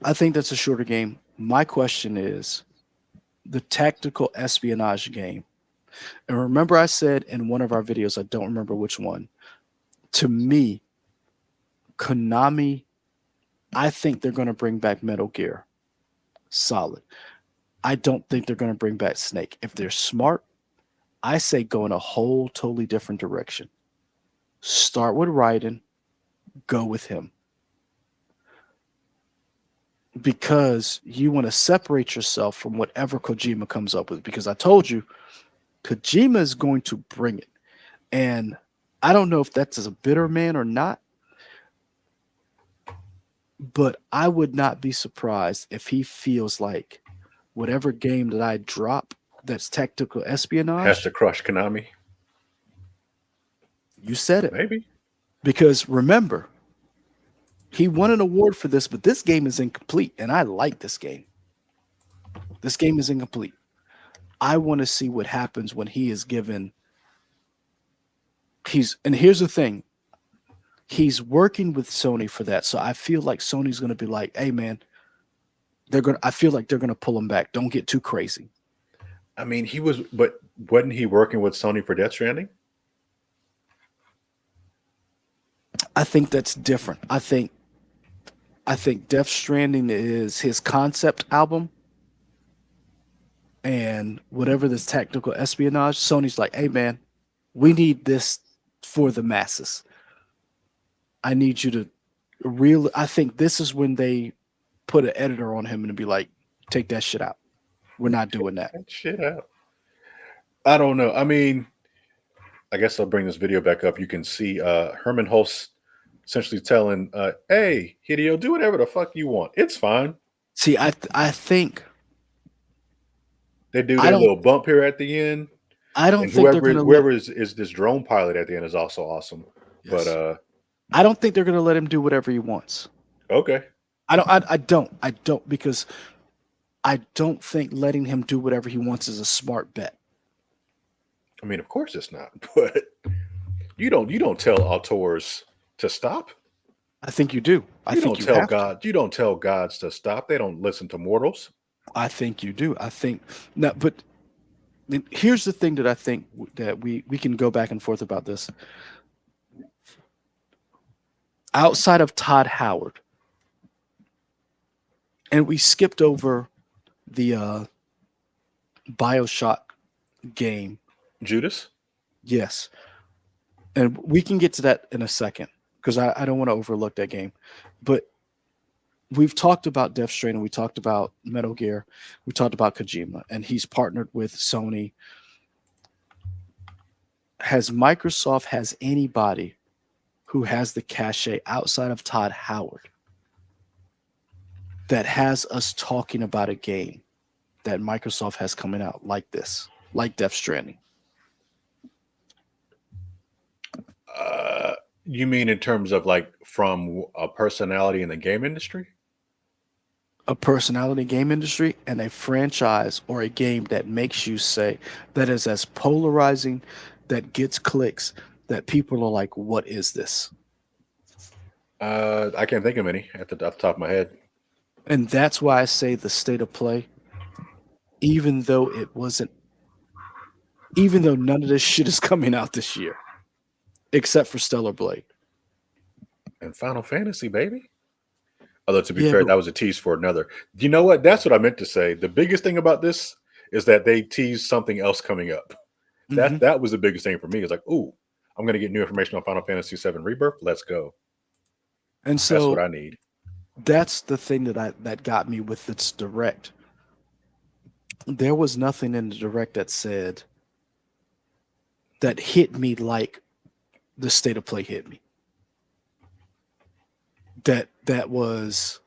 I think that's a shorter game. My question is the tactical espionage game. And remember, I said in one of our videos, I don't remember which one. To me, Konami, I think they're going to bring back Metal Gear Solid. I don't think they're going to bring back Snake. If they're smart, I say go in a whole totally different direction. Start with Raiden, go with him because you want to separate yourself from whatever Kojima comes up with. Because I told you, Kojima is going to bring it. And I don't know if that's as a bitter man or not, but I would not be surprised if he feels like whatever game that I drop that's tactical Has to espionage, crush Konami, you said it. maybe. Because remember, he won an award for this, but this game is incomplete. And I like this game. This game is incomplete. I want to see what happens when he is given. And here's the thing, he's working with Sony for that. So I feel like Sony's going to be like, hey, man, I feel like they're going to pull him back. Don't get too crazy. I mean, but wasn't he working with Sony for Death Stranding? I think that's different. I think Death Stranding is his concept album, and whatever this tactical espionage, Sony's like, hey man, we need this for the masses. I need you to I think this is when they put an editor on him and be like, take that shit out. We're not doing that. That shit out. I don't know. I mean, I guess I'll bring this video back up. You can see Herman Hulst essentially telling, "Hey, Hideo, do whatever the fuck you want. It's fine." See, I think They do I their don't little bump here at the end, I don't and think they're gonna let whoever is this drone pilot at the end is also awesome. But yes. I don't think they're gonna let him do whatever he wants. okay, I don't because I don't think letting him do whatever he wants is a smart bet. I mean, of course it's not, but you don't tell auteurs to stop. I think you do. I You think don't you tell have to. God. You don't tell gods to stop. They don't listen to mortals. I think you do. I think now, but here's the thing that I think that we can go back and forth about this. Outside of Todd Howard, and we skipped over the BioShock game. Judas. Yes, and we can get to that in a second because I don't want to overlook that game. But we've talked about Death Stranding, we talked about Metal Gear, we talked about Kojima, and he's partnered with Sony. Has anybody who has the cachet outside of Todd Howard that has us talking about a game that Microsoft has coming out like this, like Death Stranding? You mean in terms of like from a personality in the game industry? A personality game industry and a franchise or a game that makes you say that is as polarizing, that gets clicks, that people are like, what is this? I can't think of any off the top of my head. And that's why I say the state of play, even though even though none of this shit is coming out this year, except for Stellar Blade. And Final Fantasy, baby. Although to be Yeah, fair, but that was a tease for another. You know what? That's what I meant to say. The biggest thing about this is that they tease something else coming up. Mhm. That was the biggest thing for me. It's like, ooh, I'm gonna get new information on Final Fantasy VII Rebirth. Let's go. And That's what so I need. that's the thing that got me with its direct. There was nothing in the direct that said that hit me like the state of play hit me. That was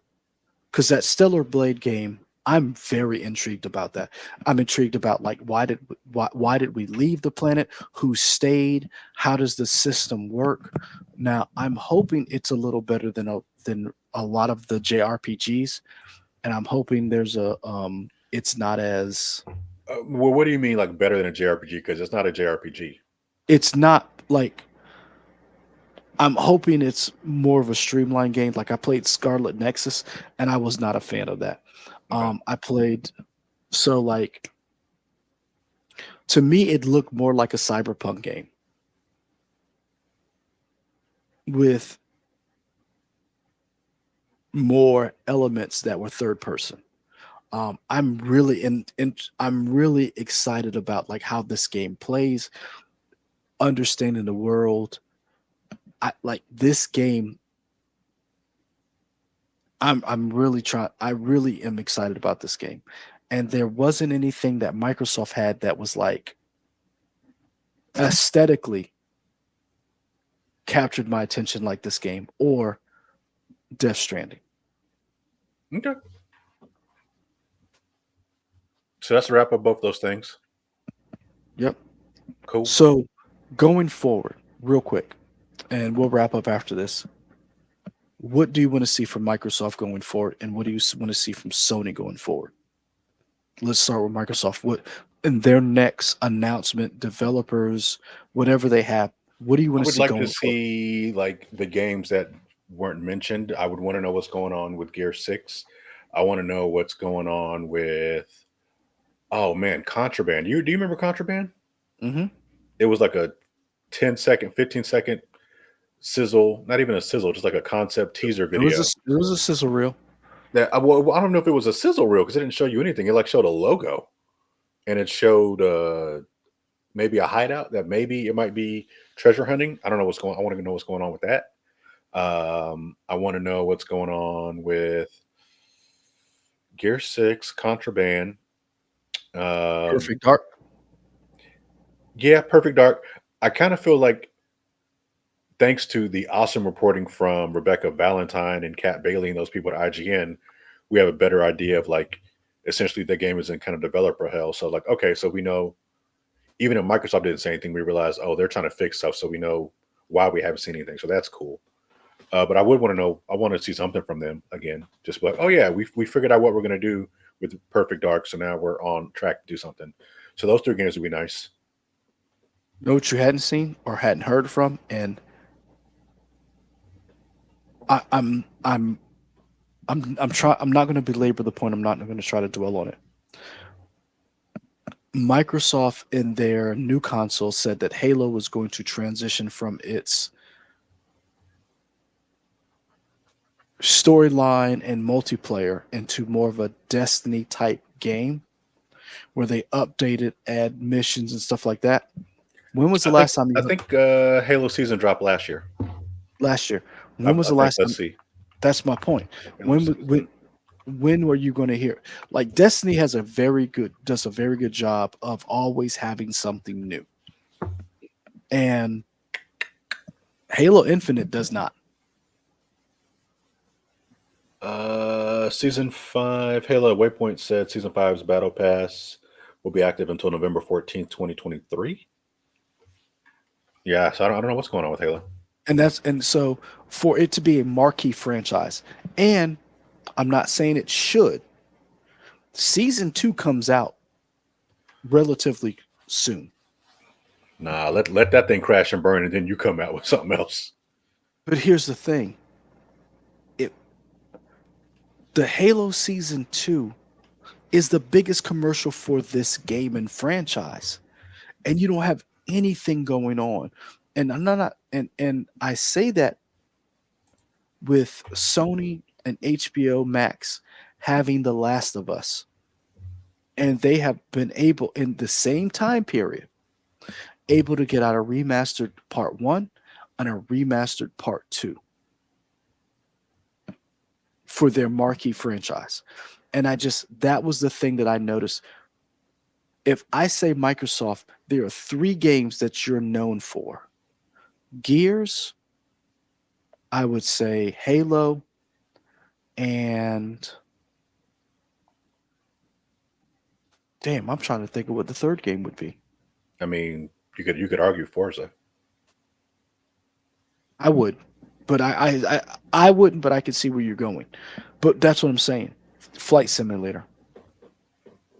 because that Stellar Blade game, I'm very intrigued about that. I'm intrigued about like why did we leave the planet? Who stayed? How does the system work? Now I'm hoping it's a little better than a lot of the JRPGs, and I'm hoping there's a it's not as Well, what do you mean like better than a JRPG? Because it's not a JRPG. it's not like I'm hoping it's more of a streamlined game. Like I played Scarlet Nexus, and I was not a fan of that. Okay. I played so like to me it looked more like a cyberpunk game with more elements that were third person. I'm really I'm really excited about like how this game plays, understanding the world. I like this game. I'm really trying. I really am excited about this game, and there wasn't anything that Microsoft had that was like aesthetically captured my attention like this game or Death Stranding. Okay. So that's a wrap up both those things. Yep. Cool. So going forward, real quick, and we'll wrap up after this. What do you want to see from Microsoft going forward, and what do you want to see from Sony going forward? Let's start with Microsoft. What in their next announcement, developers, whatever they have, what do you I want to would see like to going forward? see like the games that weren't mentioned. I would want to know what's going on with Gear 6. I want to know what's going on with oh man, Contraband. Do you remember Contraband? Hmm. It was like a 10-second, 15-second sizzle, not even a sizzle, just like a concept teaser video. It was a sizzle reel. That well, I don't know if it was a sizzle reel because it didn't show you anything. It like showed a logo and it showed maybe a hideout that maybe it might be treasure hunting. I don't know what's going. I want to know what's going on with that. I want to know what's going on with Gear 6, Contraband. Um, Perfect Dark. yeah, Perfect Dark. I kind of feel like thanks to the awesome reporting from Rebecca Valentine and Kat Bailey and those people at IGN, we have a better idea of like essentially the game is in kind of developer hell. So like, okay, so we know even if Microsoft didn't say anything, we realized, oh, they're trying to fix stuff, so we know why we haven't seen anything. So that's cool. But I would want to know. I want to see something from them again. Just like, oh yeah, we figured out what we're gonna do with Perfect Dark, so now we're on track to do something. So those three games would be nice. Know what you hadn't seen or hadn't heard from, and I'm try I'm not going to belabor the point. I'm not going to try to dwell on it. Microsoft in their new console said that Halo was going to transition from its storyline and multiplayer into more of a Destiny type game where they updated, add missions and stuff like that. When was the last time I you think Halo season dropped last year. last year? When was I the think. last Let's time? see. That's my point. Halo When season. when were you going to hear? Like Destiny has a very good does a very good job of always having something new, and Halo Infinite does not. Season 5, Halo Waypoint said season five's battle pass will be active until November 14th, 2023. Yeah, so I don't know what's going on with Halo. And so for it to be a marquee franchise, and I'm not saying it should. Season 2 comes out relatively soon. Nah, let that thing crash and burn, and then you come out with something else. But here's the thing. It the Halo Season 2 is the biggest commercial for this game and franchise. And you don't have anything going on. And I'm not and I say that with Sony and HBO Max having The Last of Us, and they have been able in the same time period. able to get out a remastered part 1 and a remastered part 2 for their marquee franchise. And that was the thing that I noticed. If I say Microsoft, there are 3 games that you're known for. Gears, I would say Halo, and damn, I'm trying to think of what the third game would be. I mean, you could argue Forza. I would, but I wouldn't, but I could see where you're going. But that's what I'm saying. Flight Simulator.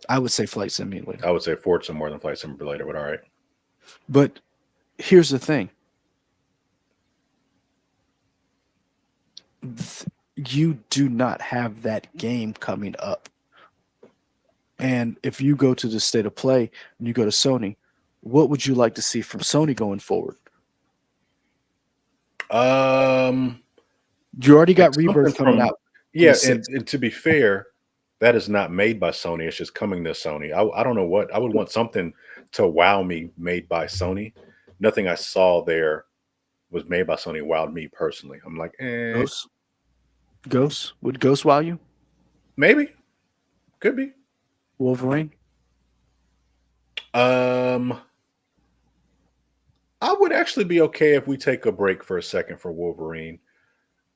I would say Flight Simulator. I would say Forza more than Flight Simulator, but all right. But here's the thing. You do not have that game coming up. And if you go to the state of play and you go to Sony, what would you like to see from Sony going forward? Um, You already like got something Rebirth coming from out on the yeah, 6th. and to be fair, that is not made by Sony. It's just coming to Sony. I don't know what I would want something to wow me made by Sony. Nothing I saw there was made by Sony wowed me personally. I'm like, Ghost? Ghost? Would Ghost wow you? maybe, could be. Wolverine? Um, I would actually be okay if we take a break for a second for Wolverine.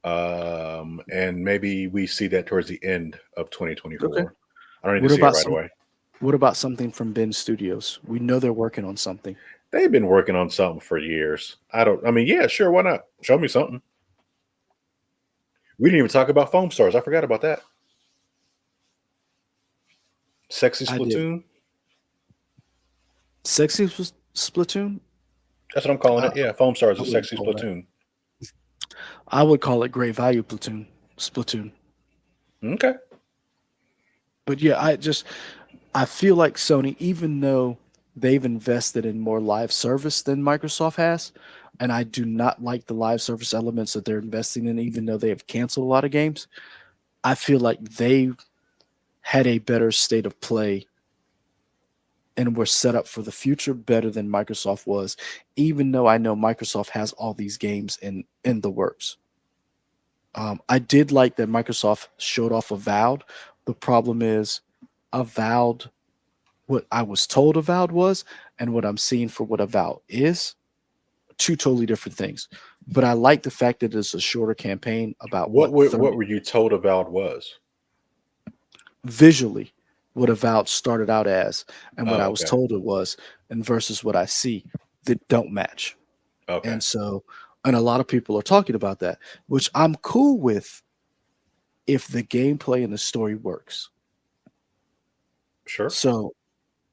And maybe we see that towards the end of Okay. 2024. I don't need to What see it about right away. something from Ben Studios? We know they're working on something. They've been working on something for years. I mean, yeah, sure, why not? Show me something. We didn't even talk about foam stars. I forgot about that. Sexy I did. Splatoon. Sexy Splatoon? That's what I'm calling I, it. Yeah, foam stars I is wouldn't sexy call that. Splatoon. I would call it Great Value Platoon. Splatoon. Okay. But yeah, I feel like Sony, even though they've invested in more live service than Microsoft has, and I do not like the live service elements that they're investing in, even though they have canceled a lot of games, I feel like they had a better state of play and were set up for the future better than Microsoft was, even though I know Microsoft has all these games in the works. I did like that Microsoft showed off Avowed. The problem is Avowed, what I was told Avowed was, and what I'm seeing for what Avowed is, two totally different things. But I like the fact that it's a shorter campaign, about What what were, 30 what were you told Avowed was? visually, what Avowed started out as, and what Oh, I was okay. told it was, and versus what I see that don't match. Okay. And so, and a lot of people are talking about that, which I'm cool with if the gameplay and the story works. Sure. So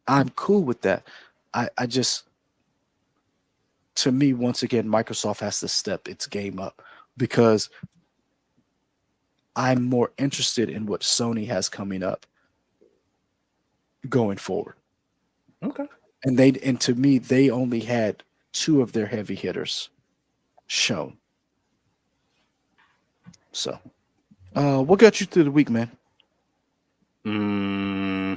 I'm cool with that. I just, to me, once again, Microsoft has to step its game up because I'm more interested in what Sony has coming up going forward. Okay. And to me, they only had two of their heavy hitters shown. So, what got you through the week, man? Hmm.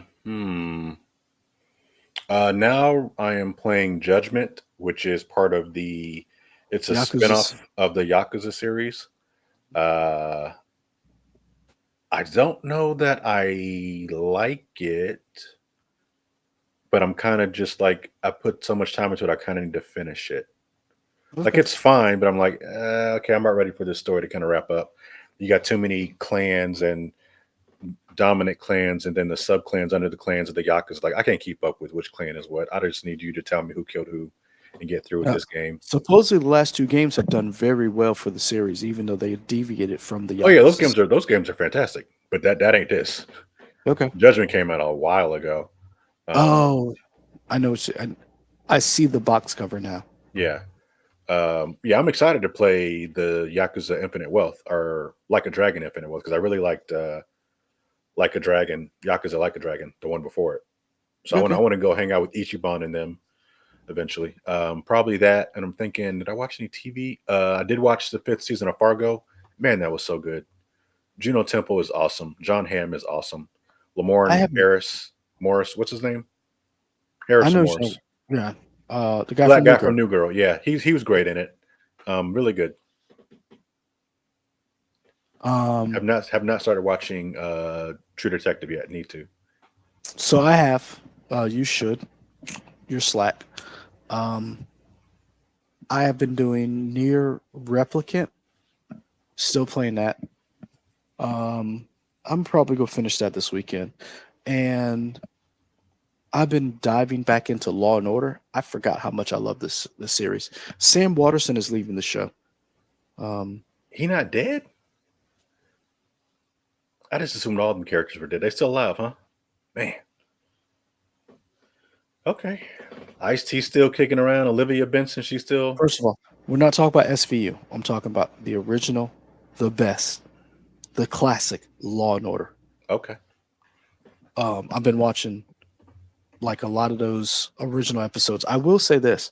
Now I am playing Judgment, which is part of the. It's a Yakuza's. spinoff of the Yakuza series. Uh, I don't know that I like it, but I'm kind of just like I put so much time into it. I kind of need to finish it. Like Okay. it's fine, but I'm like, okay, I'm not ready for this story to kind of wrap up. You got too many clans and dominant clans, and then the sub clans under the clans of the Yakuza. Like I can't keep up with which clan is what. I just need you to tell me who killed who, and get through with Uh, this game. Supposedly, the last two games have done very well for the series, even though they deviated from the Oh yeah, those Yakuza. games are fantastic, but that ain't this. Okay. Judgment came out a while ago. Oh, I know. I see the box cover now. Yeah, yeah, I'm excited to play the Yakuza Infinite Wealth or Like a Dragon Infinite Wealth because I really liked Like a Dragon, Yakuza Like a Dragon, the one before it. So I Okay. want to go hang out with Ichiban and them eventually. Probably that. And I'm thinking, did I watch any TV? I did watch the 5th season of Fargo. Man, that was so good. Juno Temple is awesome. John Hamm is awesome. I Lamorne haven't. Harris Morris, what's his name? I Harrison know. Morris. Yeah. The guy Black from guy New Girl. from New Girl. Yeah, he was great in it. Really good. Have not started watching True Detective yet. Need to. So I have. You should. You're slack. Um, I have been doing Near Replicant. Still playing that. I'm probably gonna finish that this weekend. And I've been diving back into Law and Order. I forgot how much I love this series. Sam Waterston is leaving the show. He not dead? I just assumed all them characters were dead. They still alive, huh? Man. Okay. Ice-T still kicking around. Olivia Benson, she's still. First of all, we're not talking about SVU. I'm talking about the original, the best, the classic Law and Order. Okay. I've been watching like a lot of those original episodes. I will say this: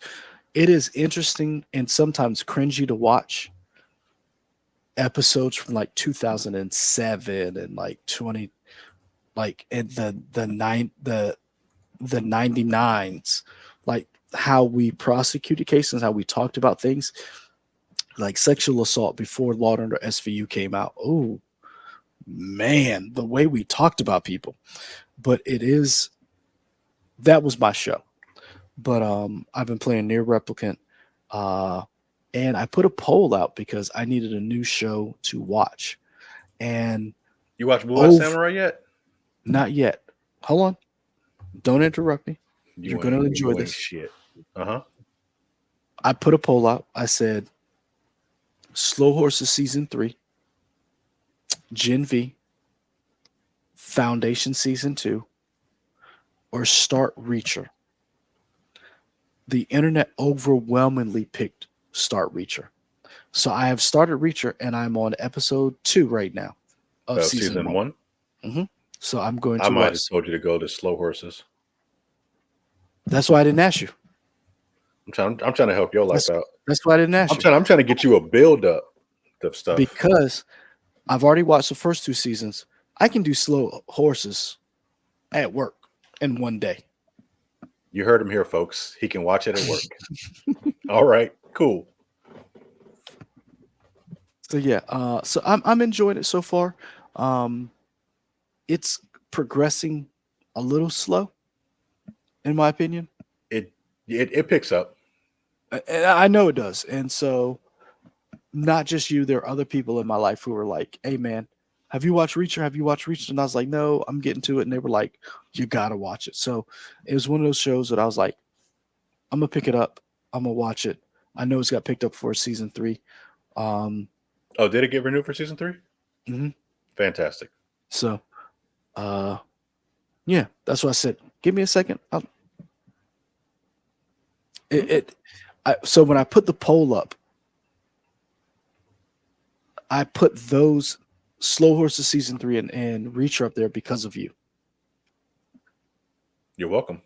it is interesting and sometimes cringy to watch episodes from like 2007 and like 20, like in the 99s, like how we prosecuted cases, how we talked about things like sexual assault before Law and Order SVU came out. Oh man, the way we talked about people. But that was my show. But I've been playing Near Replicant, and I put a poll out because I needed a new show to watch. And You watch Blue Eye Samurai yet? Not yet. Hold on. Don't interrupt me. You You're going to enjoy ain't this. shit. Uh-huh. I put a poll out. I said, Slow Horses Season 3, Gen V, Foundation Season 2, or Start Reacher. The internet overwhelmingly picked Start Reacher. So I have started Reacher, and I'm on episode 2 right now of season 1. So I'm going to I might watch. have told you to go to Slow Horses. That's why I didn't ask you. I'm trying to help your life out. That's why I didn't ask you. I'm trying to get you a build up of stuff. Because I've already watched the first 2 seasons. I can do Slow Horses at work in one day. You heard him here, folks. He can watch it at work. All right, cool. So yeah, so I'm enjoying it so far. It's progressing a little slow, in my opinion. It picks up. I know it does, and so not just you. There are other people in my life who are like, "Hey, man, have you watched Reacher? Have you watched Reacher?" And I was like, "No, I'm getting to it." And they were like, "You gotta watch it." So it was one of those shows that I was like, "I'm gonna pick it up. I'm gonna watch it." I know it's got picked up for season 3. Oh, did it get renewed for season 3? Mm-hmm. Fantastic. So, yeah, that's what I said. Give me a second. So when I put the poll up, I put those Slow Horses season 3 and Reacher up there because of you. You're welcome.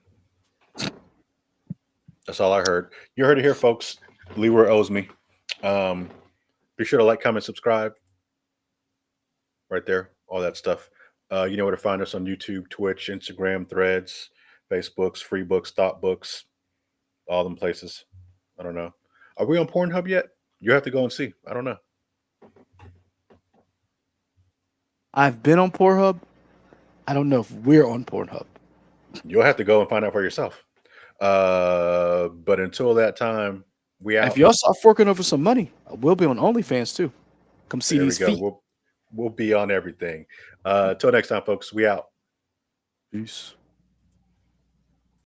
That's all I heard. You heard it here, folks. Leroy owes me. Be sure to like, comment, subscribe. Right there, all that stuff. You know where to find us on YouTube, Twitch, Instagram, Threads, Facebooks, Freebooks, Thoughtbooks, all them places. I don't know. Are we on Pornhub yet? You have to go and see. I don't know. I've been on Pornhub. I don't know if we're on Pornhub. You'll have to go and find out for yourself. But until that time, we out. If y'all start forking over some money, we'll be on OnlyFans too. Come see There these we go. feet. We'll be on everything. Till next time, folks. We out. Peace.